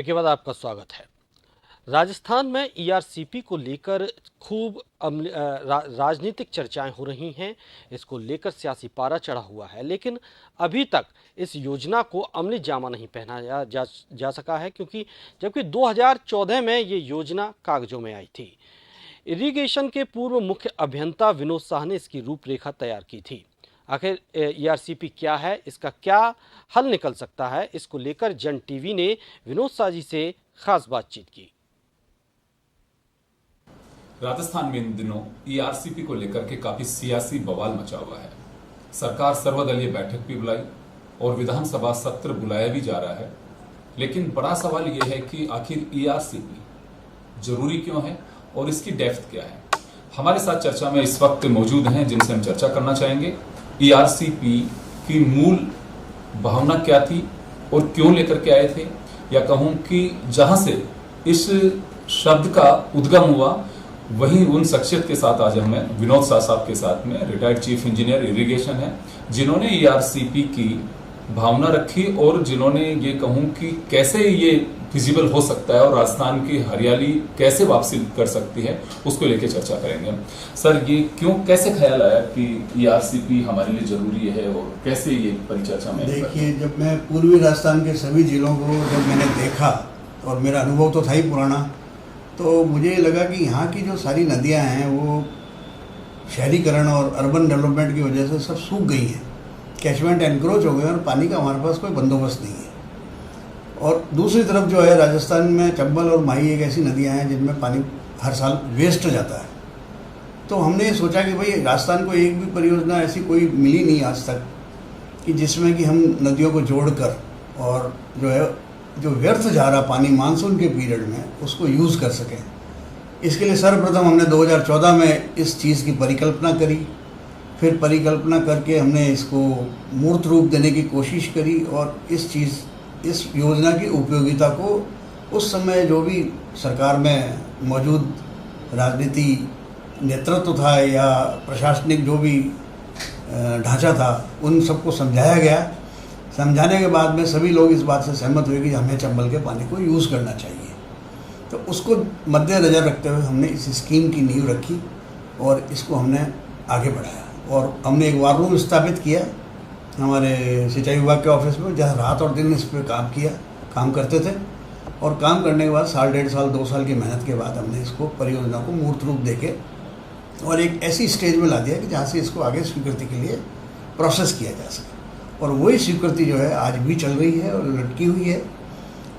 के बाद आपका स्वागत है। राजस्थान में ईआरसीपी को लेकर खूब राजनीतिक चर्चाएं हो रही हैं। इसको लेकर सियासी पारा चढ़ा हुआ है, लेकिन अभी तक इस योजना को अमली जामा नहीं पहनाया जा सका है, क्योंकि जबकि 2014 में ये योजना कागजों में आई थी। इरिगेशन के पूर्व मुख्य अभियंता विनोद शाह ने इसकी रूपरेखा तैयार की थी। आखिर ईआरसीपी क्या है, इसका क्या हल निकल सकता है, इसको लेकर जन टीवी ने विनोद शाह जी से खास बातचीत की। राजस्थान में इन दिनों ईआरसीपी को लेकर के काफी सियासी बवाल मचा हुआ है। सरकार सर्वदलीय बैठक भी बुलाई और विधानसभा सत्र बुलाया भी जा रहा है, लेकिन बड़ा सवाल यह है कि आखिर ईआरसीपी जरूरी क्यों है और इसकी डेप्थ क्या है। हमारे साथ चर्चा में इस वक्त मौजूद हैं जिनसे हम चर्चा करना चाहेंगे। ईआरसीपी की मूल भावना क्या थी और क्यों लेकर के आए थे, या कहूं कि जहां से इस शब्द का उद्गम हुआ वहीं उन शख्सियत के साथ आज हमें विनोद शाह साहब के साथ में रिटायर्ड चीफ इंजीनियर इरिगेशन है, जिन्होंने ईआरसीपी की भावना रखी और जिन्होंने ये कहूं कि कैसे ये फिजिबल हो सकता है और राजस्थान की हरियाली कैसे वापसी कर सकती है, उसको लेकर चर्चा करेंगे। सर, ये क्यों कैसे ख्याल आया कि ईआरसीपी हमारे लिए जरूरी है और कैसे ये परिचर्चा में? देखिए, जब मैं पूर्वी राजस्थान के सभी जिलों को जब मैंने देखा और मेरा अनुभव तो था ही पुराना, तो मुझे लगा कि यहाँ की जो सारी नदियाँ हैं वो शहरीकरण और अर्बन डेवलपमेंट की वजह से सब सूख गई हैं, कैचमेंट एनक्रोच हो गए और पानी का हमारे पास कोई बंदोबस्त नहीं है। और दूसरी तरफ जो है, राजस्थान में चंबल और माही एक ऐसी नदियाँ हैं जिनमें पानी हर साल वेस्ट जाता है। तो हमने ये सोचा कि भाई राजस्थान को एक भी परियोजना ऐसी कोई मिली नहीं आज तक कि जिसमें कि हम नदियों को जोड़कर और जो व्यर्थ जा रहा पानी मानसून के पीरियड में उसको यूज़ कर सकें। इसके लिए सर्वप्रथम हमने 2014 में इस चीज़ की परिकल्पना करी। फिर परिकल्पना करके हमने इसको मूर्त रूप देने की कोशिश करी और इस योजना की उपयोगिता को उस समय जो भी सरकार में मौजूद राजनीति नेतृत्व था या प्रशासनिक जो भी ढांचा था, उन सबको समझाया गया। समझाने के बाद में सभी लोग इस बात से सहमत हुए कि हमें चंबल के पानी को यूज़ करना चाहिए। तो उसको मद्देनज़र रखते हुए हमने इस स्कीम की नींव रखी और इसको हमने आगे बढ़ाया। और हमने एक वार रूम स्थापित किया हमारे सिंचाई विभाग के ऑफिस में, जहाँ रात और दिन इस पर काम करते थे। और काम करने के बाद साल, 1.5 साल, 2 साल की मेहनत के बाद हमने इसको परियोजना को मूर्त रूप देके और एक ऐसी स्टेज में ला दिया कि जहाँ से इसको आगे स्वीकृति के लिए प्रोसेस किया जा सके। और वही स्वीकृति जो है आज भी चल रही है और लटकी हुई है।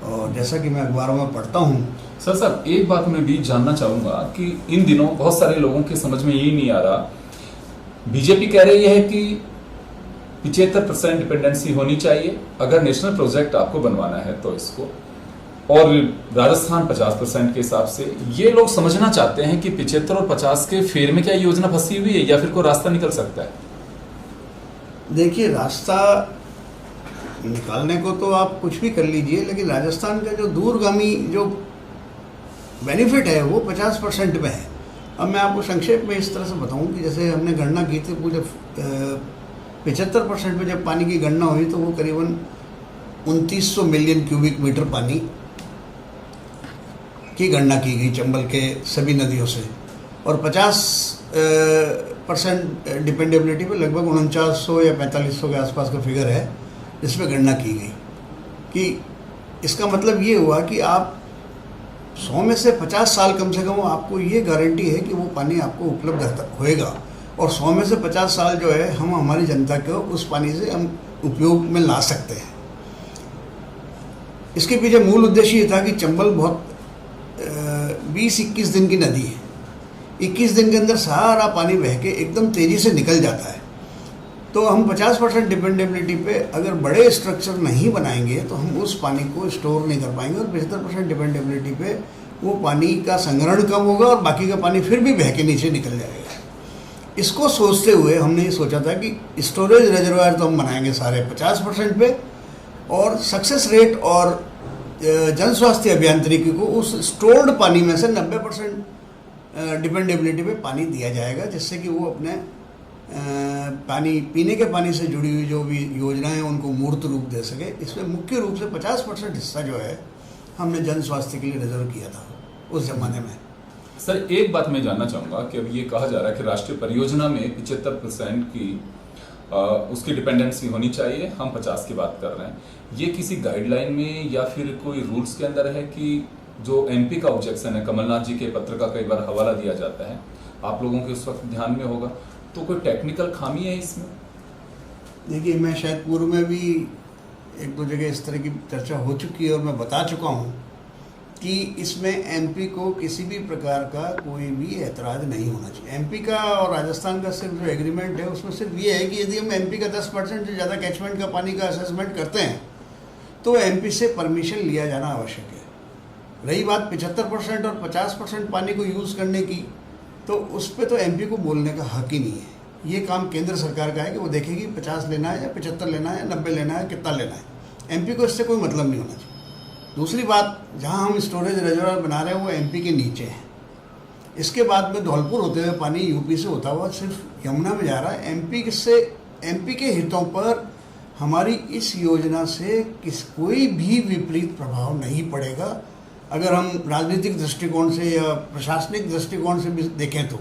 और जैसा कि मैं अखबारों में पढ़ता हूँ। सर, एक बात मैं भी जानना चाहूँगा कि इन दिनों बहुत सारे लोगों के समझ में यही नहीं आ रहा, बीजेपी कह रही है कि 75% डिपेंडेंसी होनी चाहिए अगर नेशनल प्रोजेक्ट आपको बनवाना है तो इसको, और राजस्थान 50% के हिसाब से। ये लोग समझना चाहते हैं कि 75 और 50 के फेर में क्या योजना फंसी हुई है या फिर कोई रास्ता निकल सकता है? देखिए, रास्ता निकालने को तो आप कुछ भी कर लीजिए, लेकिन राजस्थान का जो दूरगामी जो बेनिफिट है वो 50% में है। अब मैं आपको संक्षेप में इस तरह से बताऊं कि जैसे हमने गणना की थी, पूरे 75% में जब पानी की गणना हुई तो वो करीबन 2900 मिलियन क्यूबिक मीटर पानी की गणना की गई चंबल के सभी नदियों से। और 50% डिपेंडेबिलिटी पे लगभग 4900 या 4500 के आसपास का फिगर है जिसमें गणना की गई। कि इसका मतलब ये हुआ कि आप 100 में से 50 साल कम से कम आपको ये गारंटी है कि वो पानी आपको उपलब्ध होएगा। और 100 में से 50 साल जो है हम हमारी जनता को उस पानी से हम उपयोग में ला सकते हैं। इसके पीछे मूल उद्देश्य ये था कि चंबल बहुत 20-21 दिन की नदी है। 21 दिन के अंदर सारा पानी बह के एकदम तेज़ी से निकल जाता है। तो हम 50% डिपेंडेबिलिटी पे अगर बड़े स्ट्रक्चर नहीं बनाएंगे तो हम उस पानी को स्टोर नहीं कर पाएंगे। और 75% डिपेंडेबिलिटी पे वो पानी का संग्रहण कम होगा और बाकी का पानी फिर भी बह के नीचे निकल जाएगा। इसको सोचते हुए हमने ये सोचा था कि स्टोरेज रिजर्वायर तो हम बनाएंगे सारे 50% पे, और सक्सेस रेट और जन स्वास्थ्य अभियांत्रिकी को उस स्टोर्ड पानी में से 90% डिपेंडेबिलिटी पे पानी दिया जाएगा, जिससे कि वो अपने पानी पीने के पानी से जुड़ी हुई जो भी योजनाएं हैं उनको मूर्त रूप दे सके। इसमें मुख्य रूप से 50% हिस्सा जो है हमने जन स्वास्थ्य के लिए रिजर्व किया था उस जमाने में। सर एक बात मैं जानना चाहूंगा कि अब ये कहा जा रहा है कि राष्ट्रीय परियोजना में 75% की उसकी डिपेंडेंसी होनी चाहिए, हम 50 की बात कर रहे हैं। ये किसी गाइडलाइन में या फिर कोई रूल्स के अंदर है कि जो एमपी का ऑब्जेक्शन है, कमलनाथ जी के पत्र का कई बार हवाला दिया जाता है, आप लोगों के उस वक्त ध्यान में होगा, तो कोई टेक्निकल खामी है इसमें? देखिए, मैं शायद पूर्व में भी एक दो जगह इस तरह की चर्चा हो चुकी है और मैं बता चुका हूँ कि इसमें एमपी को किसी भी प्रकार का कोई भी ऐतराज़ नहीं होना चाहिए। एमपी का और राजस्थान का सिर्फ जो एग्रीमेंट है उसमें सिर्फ ये है कि यदि हम एमपी का 10% से ज़्यादा कैचमेंट का पानी का असेसमेंट करते हैं तो एमपी से परमिशन लिया जाना आवश्यक है। रही बात 75% और 50% पानी को यूज़ करने की, तो उस पर तो एमपी को बोलने का हक ही नहीं है। ये काम केंद्र सरकार का है कि वो देखेगी 50 लेना है या 75 लेना है या 90 लेना है, कितना लेना है। एमपी को इससे कोई मतलब नहीं होना चाहिए। दूसरी बात, जहाँ हम स्टोरेज रिजर्वायर बना रहे हैं वो एमपी के नीचे है। इसके बाद में धौलपुर होते हुए पानी यूपी से होता हुआ सिर्फ यमुना में जा रहा है। एमपी के हितों पर हमारी इस योजना से कोई भी विपरीत प्रभाव नहीं पड़ेगा। अगर हम राजनीतिक दृष्टिकोण से या प्रशासनिक दृष्टिकोण से भी देखें तो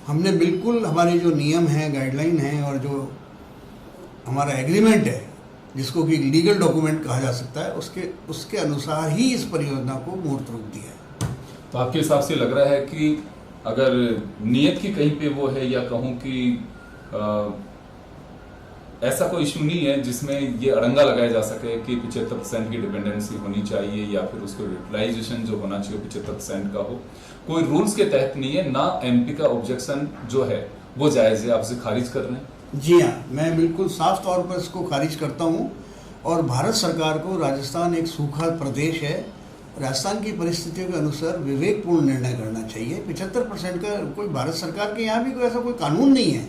हमने बिल्कुल हमारे जो नियम हैं, गाइडलाइन हैं और जो हमारा एग्रीमेंट है, जिसको कि लीगल डॉक्यूमेंट कहा जा सकता है, उसके अनुसार ही इस परियोजना को मूर्त रूप दिया है। तो आपके हिसाब से लग रहा है कि अगर नियत की कहीं पे वो है, या कहूँ कि ऐसा कोई इशू नहीं है जिसमें ये अड़ंगा लगाया जा सके कि 75% की डिपेंडेंसी होनी चाहिए या फिर उसको यूटिलाइजेशन जो होना चाहिए 75% का हो, कोई रूल्स के तहत नहीं है ना। एमपी का ऑब्जेक्शन जो है वो जायज़ है, आप उसे खारिज कर रहे हैं? जी हाँ, मैं बिल्कुल साफ तौर पर इसको खारिज करता हूँ। और भारत सरकार को, राजस्थान एक सूखा प्रदेश है, राजस्थान की परिस्थितियों के अनुसार विवेकपूर्ण निर्णय करना चाहिए। 75% का कोई भारत सरकार के यहाँ भी कोई ऐसा कोई कानून नहीं है।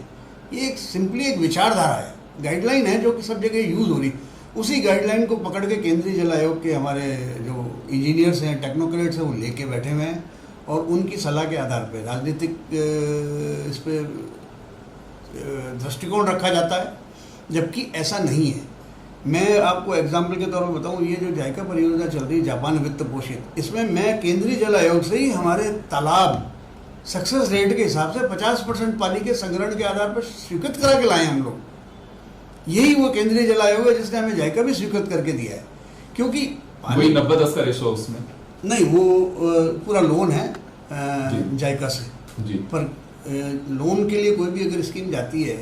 ये एक सिंपली एक विचारधारा है, गाइडलाइन है जो कि सब जगह यूज़ हो रही। उसी गाइडलाइन को पकड़ के केंद्रीय जल आयोग के हमारे जो इंजीनियर्स हैं, टेक्नोक्रेट्स हैं, वो लेके बैठे हुए हैं और उनकी सलाह के आधार पर राजनीतिक इस पर दृष्टिकोण रखा जाता है, जबकि ऐसा नहीं है। मैं आपको एग्जाम्पल के तौर पर बताऊं, ये जो जायका परियोजना चल रही है, जापान वित्त पोषित, इसमें मैं केंद्रीय जल आयोग से ही हमारे तालाब सक्सेस रेट के हिसाब से 50% पानी के संग्रहण के आधार पर स्वीकृत करा के लाए हम लोग। यही वो केंद्रीय जल आयोग है जिसने हमें जायका भी स्वीकृत करके दिया है। क्योंकि वही 90-10 का रेशो उसमें नहीं, वो पूरा लोन है जायका से जी। पर लोन के लिए कोई भी अगर स्कीम जाती है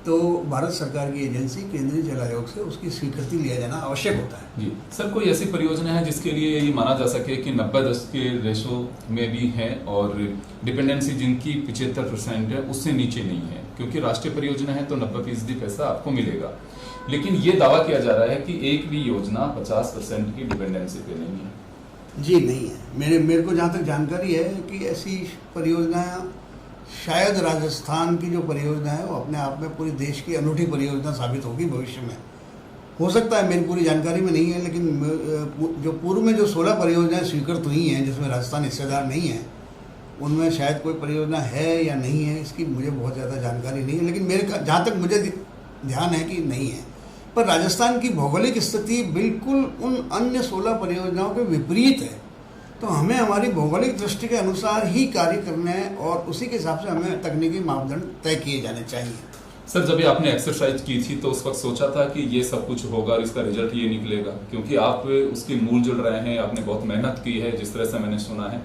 तो भारत सरकार की एजेंसी केंद्रीय जल आयोग से उसकी स्वीकृति लिया जाना आवश्यक होता है। जी सर, कोई ऐसी परियोजना है जिसके लिए ये माना जा सके कि 90-10 के रेशो में भी है और डिपेंडेंसी जिनकी 75% है उससे नीचे नहीं है? क्योंकि राष्ट्रीय परियोजना है तो 90% पैसा आपको मिलेगा, लेकिन ये दावा किया जा रहा है कि एक भी योजना 50% की डिपेंडेंसी पे नहीं है। जी नहीं है। मेरे को जहाँ तक जानकारी है कि ऐसी परियोजना शायद राजस्थान की जो परियोजना है वो अपने आप में पूरी देश की अनूठी परियोजना साबित होगी भविष्य में। हो सकता है, मेरी पूरी जानकारी में नहीं है, लेकिन जो पूर्व में जो 16 परियोजनाएं स्वीकृत हुई हैं जिसमें राजस्थान हिस्सेदार नहीं है, उनमें शायद कोई परियोजना है या नहीं है, इसकी मुझे बहुत ज़्यादा जानकारी नहीं है। लेकिन जहाँ तक मुझे ध्यान है कि नहीं है। पर राजस्थान की भौगोलिक स्थिति बिल्कुल उन अन्य 16 परियोजनाओं के विपरीत है, तो हमें हमारी भौगोलिक दृष्टि के अनुसार ही कार्य करना है और उसी के हिसाब से हमें तकनीकी मापदंड तय किए जाने चाहिए। सर, जब ये आपने एक्सरसाइज की थी तो उस वक्त सोचा था कि ये सब कुछ होगा और इसका रिजल्ट ये निकलेगा? क्योंकि आप उसके मूल जुड़ रहे हैं, आपने बहुत मेहनत की है जिस तरह से मैंने सुना है,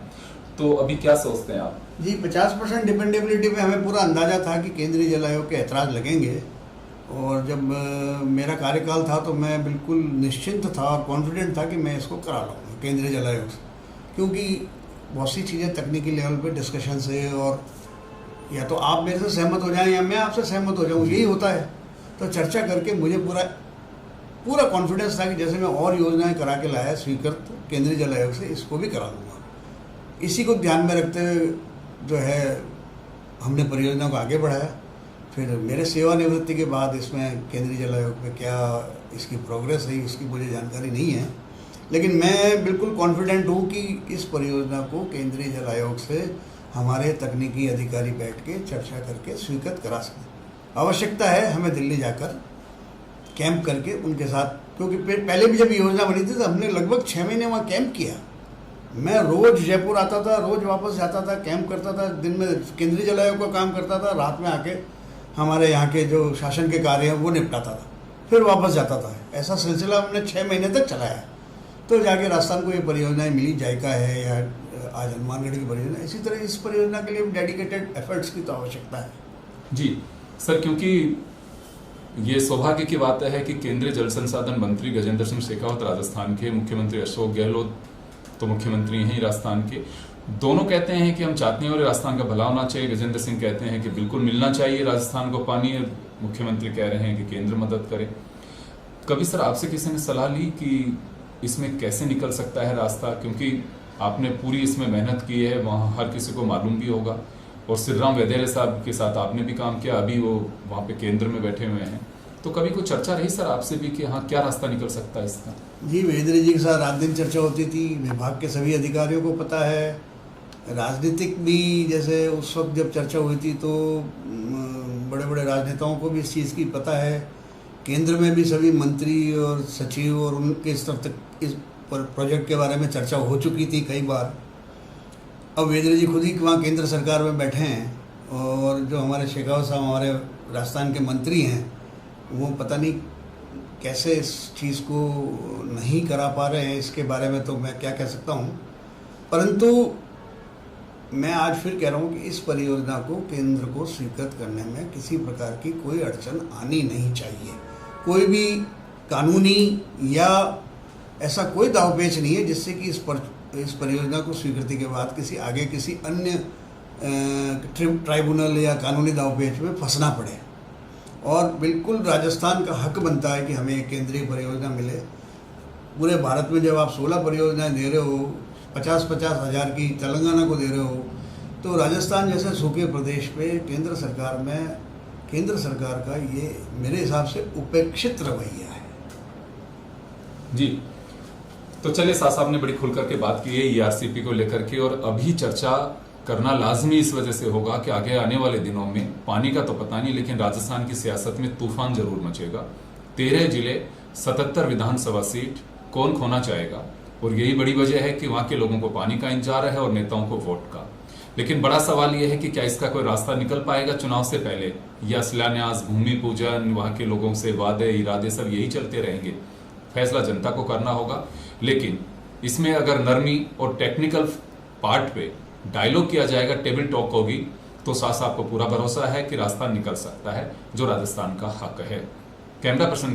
तो अभी क्या सोचते हैं आप? जी, 50% डिपेंडेबिलिटी में हमें पूरा अंदाजा था कि केंद्रीय जल आयोग के ऐतराज़ लगेंगे। और जब मेरा कार्यकाल था तो मैं बिल्कुल निश्चिंत था और कॉन्फिडेंट था कि मैं इसको करा लूँगा केंद्रीय जल आयोग से, क्योंकि बहुत सी चीज़ें तकनीकी लेवल पे डिस्कशन से, और या तो आप मेरे से सहमत हो जाएं या मैं आपसे सहमत हो जाऊं, यही होता है। तो चर्चा करके मुझे पूरा कॉन्फिडेंस था कि जैसे मैं और योजनाएं करा के लाया स्वीकृत केंद्रीय जल आयोग से, इसको भी करा लूँगा। इसी को ध्यान में रखते हुए जो है हमने परियोजना को आगे बढ़ाया। फिर मेरे सेवानिवृत्ति के बाद इसमें केंद्रीय जल आयोग में क्या इसकी प्रोग्रेस है इसकी मुझे जानकारी नहीं है, लेकिन मैं बिल्कुल कॉन्फिडेंट हूँ कि इस परियोजना को केंद्रीय जल आयोग से हमारे तकनीकी अधिकारी बैठ के चर्चा करके स्वीकृत करा सकें। आवश्यकता है हमें दिल्ली जाकर कैंप करके उनके साथ क्योंकि पहले भी जब योजना बनी थी तो हमने लगभग 6 महीने वहाँ कैंप किया। मैं रोज जयपुर आता था, रोज वापस जाता था, कैंप करता था, दिन में केंद्रीय जल आयोग का काम करता था, रात में आके हमारे यहाँ के जो शासन के कार्य हैं वो निपटाता था, फिर वापस जाता था। ऐसा सिलसिला हमने 6 महीने तक चलाया। तो जाके राजस्थान को ये परियोजनाएं मिली, जायका है या आज हनुमानगढ़ की परियोजना। इसी तरह इस परियोजना के लिए डेडिकेटेड एफर्ट्स की तो आवश्यकता है। जी सर, क्योंकि ये सौभाग्य की बात है कि केंद्रीय जल संसाधन मंत्री गजेंद्र सिंह शेखावत राजस्थान के, मुख्यमंत्री अशोक गहलोत तो मुख्यमंत्री हैं ही राजस्थान के, दोनों कहते हैं कि हम चाहते हैं और राजस्थान का भला होना चाहिए। गजेंद्र सिंह कहते हैं कि बिल्कुल मिलना चाहिए राजस्थान को पानी, मुख्यमंत्री कह रहे हैं कि केंद्र मदद करे। कभी सर आपसे किसी ने सलाह ली कि इसमें कैसे निकल सकता है रास्ता, क्योंकि आपने पूरी इसमें मेहनत की है, वहाँ हर किसी को मालूम भी होगा, और श्रीराम वैदेरे साहब के साथ आपने भी काम किया, अभी वो वहाँ पे केंद्र में बैठे हुए हैं, तो कभी कोई चर्चा रही सर आपसे भी कि हाँ क्या रास्ता निकल सकता है इसका? जी, वैदेरे जी के साथ रात दिन चर्चा होती थी। विभाग के सभी अधिकारियों को पता है, राजनीतिक भी, जैसे उस वक्त जब चर्चा हुई थी तो बड़े बड़े राजनेताओं को भी इस चीज़ की पता है। केंद्र में भी सभी मंत्री और सचिव और उनके स्तर तक इस प्रोजेक्ट के बारे में चर्चा हो चुकी थी कई बार। अब वैदेरे जी खुद ही वहाँ केंद्र सरकार में बैठे हैं, और जो हमारे शेखावत साहब हमारे राजस्थान के मंत्री हैं, वो पता नहीं कैसे इस चीज़ को नहीं करा पा रहे हैं। इसके बारे में तो मैं क्या कह सकता हूँ, परंतु मैं आज फिर कह रहा हूँ कि इस परियोजना को केंद्र को स्वीकृत करने में किसी प्रकार की कोई अड़चन आनी नहीं चाहिए। कोई भी कानूनी या ऐसा कोई दावपेच नहीं है जिससे कि इस परियोजना को स्वीकृति के बाद किसी अन्य ट्राइब्यूनल या कानूनी दावपेच में फंसना पड़े। और बिल्कुल राजस्थान का हक बनता है कि हमें एक केंद्रीय परियोजना मिले। पूरे भारत में जब आप 16 परियोजनाएं दे रहे हो, 50-50 हज़ार की तेलंगाना को दे रहे हो, तो राजस्थान जैसे सूखे प्रदेश पे केंद्र सरकार का ये मेरे हिसाब से उपेक्षित रवैया है। जी, तो चलिए साहब ने बड़ी खुल करके बात की है ईआरसीपी को लेकर के, और अभी चर्चा करना लाजमी इस वजह से होगा कि आगे आने वाले दिनों में पानी का तो पता नहीं, लेकिन राजस्थान की सियासत में तूफान जरूर मचेगा। 13 जिले, 77 विधानसभा सीट, कौन खोना चाहेगा? और यही बड़ी वजह है कि वहां के लोगों को पानी का इंतजार है और नेताओं को वोट का। लेकिन बड़ा सवाल यह है कि क्या इसका कोई रास्ता निकल पाएगा चुनाव से पहले, या शिलान्यास, भूमि पूजन, वहां के लोगों से वादे इरादे सब यही चलते रहेंगे? फैसला जनता को करना होगा। लेकिन इसमें अगर नरमी और टेक्निकल पार्ट पे डायलॉग किया जाएगा, टेबल टॉक होगी, तो साफ आपको पूरा भरोसा है कि रास्ता निकल सकता है जो राजस्थान का हक है। Camera person